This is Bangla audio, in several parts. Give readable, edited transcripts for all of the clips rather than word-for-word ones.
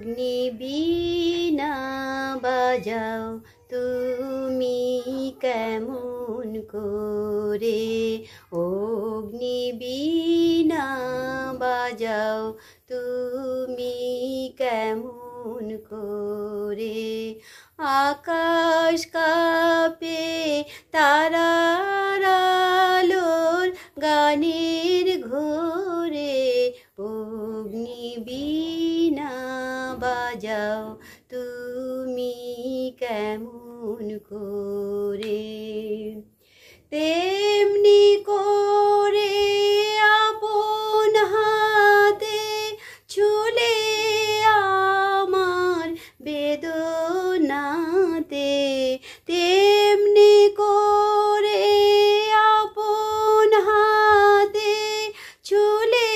অগ্নিবীণা বাজাও তুমি কেমন করে, অগ্নিবীণা বাজাও তুমি কেমন করে। আকাশ কাঁপে তারার আলোর গানের ঘোরে, অগ্নিবীণা বাজাও তুমি কেমন করে। তেমনি করে আপন হাতে ছুলে আমার বেদনাতে, তেমনি করে আপন হাতে ছুলে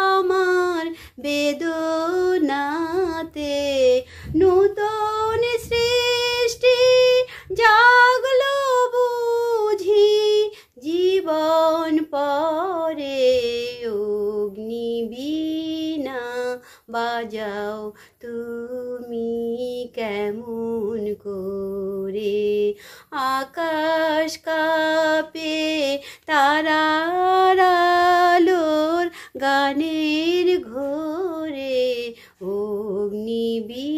আমার বেদনাতে। নূতন সৃষ্টি জাগলো বুঝি জীবন পরে, অগ্নিবীণা বাজাও তুমি কেমন করে। আকাশ কাঁপে তারার আলোর গানের ঘোরে, অগ্নিবীণা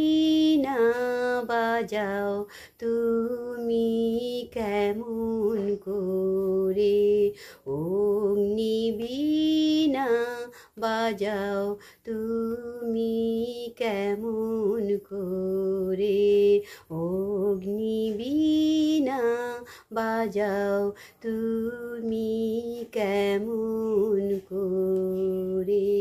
বাজাও তুমি কেমন করে। অগ্নিবীণা বাজাও তুমি কেমন করে, অগ্নিবীণা বাজাও তুমি কেমন করে।